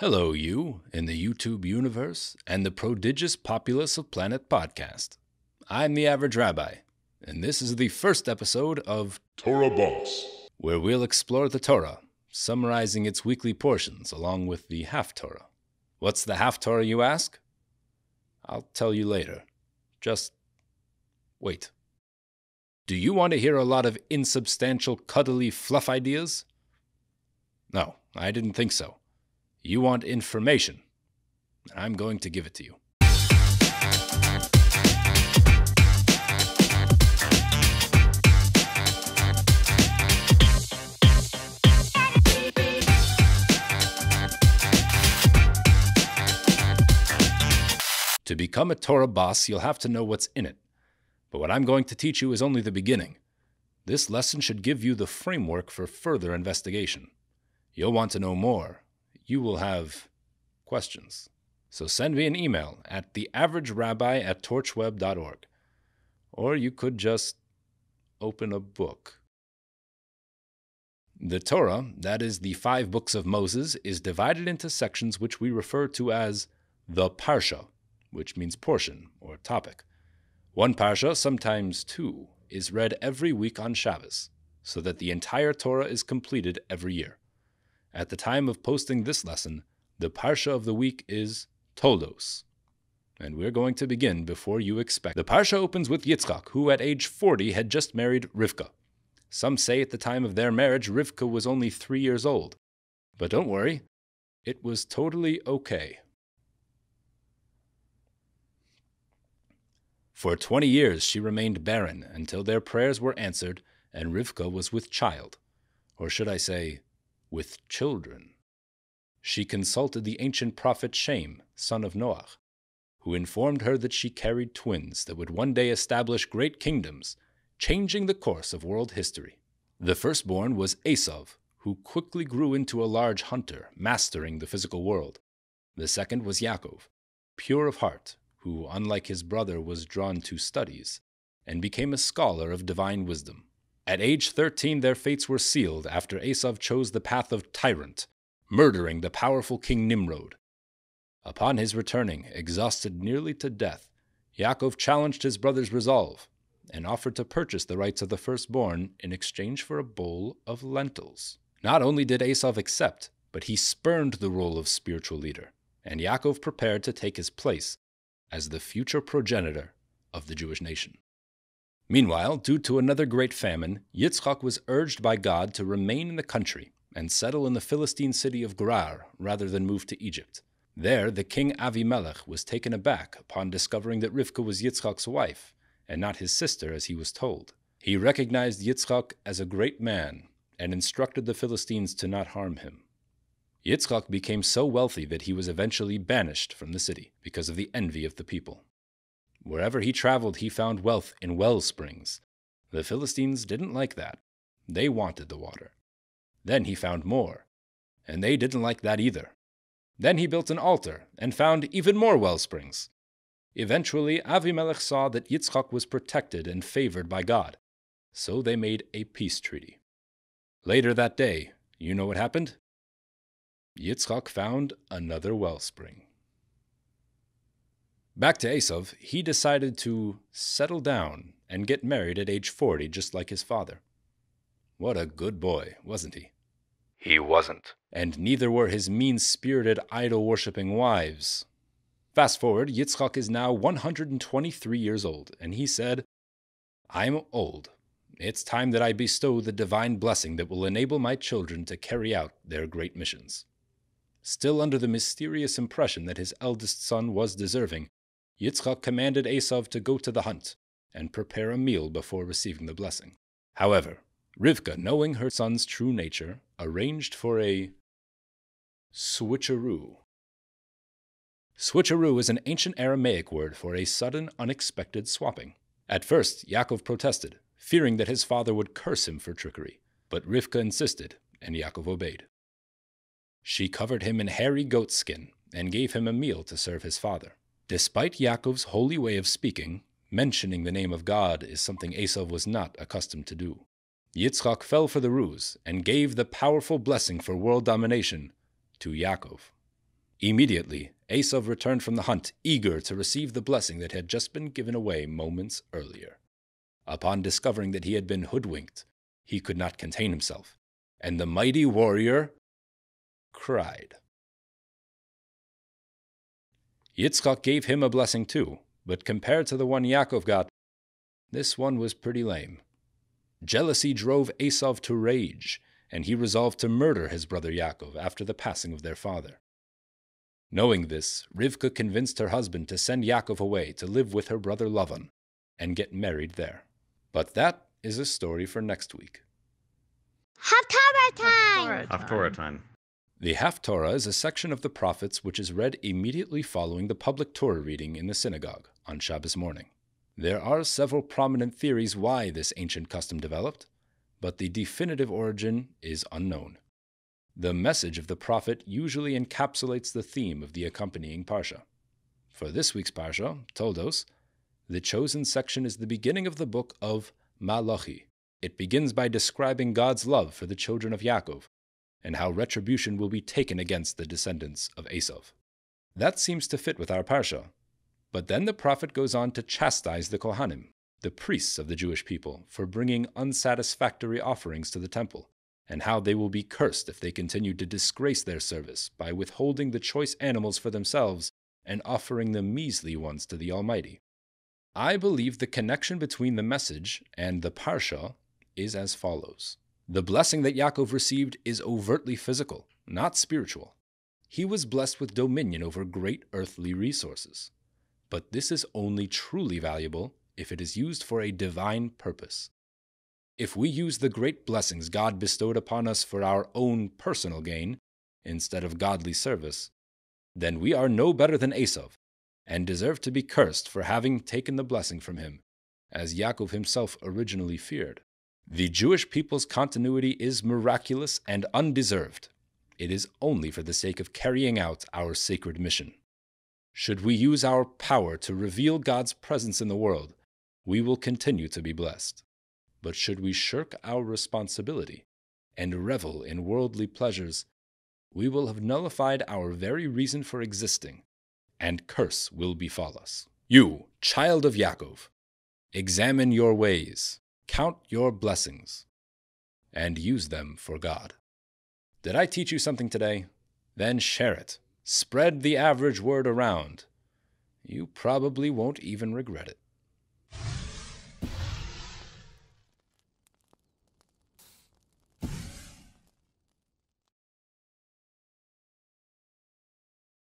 Hello, you, in the YouTube universe and the prodigious populace of Planet Podcast. I'm the Average Rabbi, and this is the first episode of Torah Boss, where we'll explore the Torah, summarizing its weekly portions along with the Haftorah. What's the Haftorah, you ask? I'll tell you later. Just wait. Do you want to hear a lot of insubstantial, cuddly fluff ideas? No, I didn't think so. You want information, and I'm going to give it to you. To become a Torah boss, you'll have to know what's in it. But what I'm going to teach you is only the beginning. This lesson should give you the framework for further investigation. You'll want to know more. You will have questions. So send me an email at theaveragerabbi@torchweb.org. Or you could just open a book. The Torah, that is the 5 books of Moses, is divided into sections which we refer to as the Parsha, which means portion or topic. One Parsha, sometimes 2, is read every week on Shabbos, so that the entire Torah is completed every year. At the time of posting this lesson, the Parsha of the week is Toldos. And we're going to begin before you expect. The Parsha opens with Yitzchak, who at age 40 had just married Rivka. Some say at the time of their marriage, Rivka was only 3 years old. But don't worry, it was totally okay. For 20 years she remained barren until their prayers were answered and Rivka was with child. Or should I say, with children. She consulted the ancient prophet Shem, son of Noach, who informed her that she carried twins that would one day establish great kingdoms, changing the course of world history. The firstborn was Esav, who quickly grew into a large hunter, mastering the physical world. The second was Yaakov, pure of heart, who, unlike his brother, was drawn to studies, and became a scholar of divine wisdom. At age 13, their fates were sealed after Esav chose the path of tyrant, murdering the powerful king Nimrod. Upon his returning, exhausted nearly to death, Yaakov challenged his brother's resolve and offered to purchase the rights of the firstborn in exchange for a bowl of lentils. Not only did Esav accept, but he spurned the role of spiritual leader, and Yaakov prepared to take his place as the future progenitor of the Jewish nation. Meanwhile, due to another great famine, Yitzchak was urged by God to remain in the country and settle in the Philistine city of Gerar rather than move to Egypt. There, the king Avimelech was taken aback upon discovering that Rivka was Yitzchak's wife and not his sister as he was told. He recognized Yitzchak as a great man and instructed the Philistines to not harm him. Yitzchak became so wealthy that he was eventually banished from the city because of the envy of the people. Wherever he traveled, he found wealth in well springs. The Philistines didn't like that. They wanted the water. Then he found more, and they didn't like that either. Then he built an altar and found even more well springs. Eventually, Avimelech saw that Yitzchak was protected and favored by God, so they made a peace treaty. Later that day, you know what happened? Yitzchak found another wellspring. Back to Esav, he decided to settle down and get married at age 40, just like his father. What a good boy, wasn't he? He wasn't. And neither were his mean-spirited, idol-worshipping wives. Fast forward, Yitzchak is now 123 years old, and he said, "I'm old. It's time that I bestow the divine blessing that will enable my children to carry out their great missions." Still under the mysterious impression that his eldest son was deserving, Yitzchak commanded Esav to go to the hunt and prepare a meal before receiving the blessing. However, Rivka, knowing her son's true nature, arranged for a switcheroo. Switcheroo is an ancient Aramaic word for a sudden, unexpected swapping. At first, Yaakov protested, fearing that his father would curse him for trickery, but Rivka insisted, and Yaakov obeyed. She covered him in hairy goat skin and gave him a meal to serve his father. Despite Yaakov's holy way of speaking, mentioning the name of God is something Esav was not accustomed to do. Yitzchak fell for the ruse and gave the powerful blessing for world domination to Yaakov. Immediately, Esav returned from the hunt, eager to receive the blessing that had just been given away moments earlier. Upon discovering that he had been hoodwinked, he could not contain himself, and the mighty warrior cried. Yitzchak gave him a blessing too, but compared to the one Yaakov got, this one was pretty lame. Jealousy drove Esav to rage, and he resolved to murder his brother Yaakov after the passing of their father. Knowing this, Rivka convinced her husband to send Yaakov away to live with her brother Lavan and get married there. But that is a story for next week. Haftorah time! Haftorah time. The Haftorah is a section of the prophets which is read immediately following the public Torah reading in the synagogue on Shabbos morning. There are several prominent theories why this ancient custom developed, but the definitive origin is unknown. The message of the prophet usually encapsulates the theme of the accompanying parsha. For this week's parsha, Toldos, the chosen section is the beginning of the book of Malachi. It begins by describing God's love for the children of Yaakov, and how retribution will be taken against the descendants of Esav. That seems to fit with our parsha. But then the prophet goes on to chastise the Kohanim, the priests of the Jewish people, for bringing unsatisfactory offerings to the temple, and how they will be cursed if they continue to disgrace their service by withholding the choice animals for themselves and offering the measly ones to the Almighty. I believe the connection between the message and the parsha is as follows. The blessing that Yaakov received is overtly physical, not spiritual. He was blessed with dominion over great earthly resources. But this is only truly valuable if it is used for a divine purpose. If we use the great blessings God bestowed upon us for our own personal gain, instead of godly service, then we are no better than Esav, and deserve to be cursed for having taken the blessing from him, as Yaakov himself originally feared. The Jewish people's continuity is miraculous and undeserved. It is only for the sake of carrying out our sacred mission. Should we use our power to reveal God's presence in the world, we will continue to be blessed. But should we shirk our responsibility and revel in worldly pleasures, we will have nullified our very reason for existing, and curse will befall us. You, child of Yaakov, examine your ways, count your blessings, and use them for God. Did I teach you something today? Then share it. Spread the average word around. You probably won't even regret it.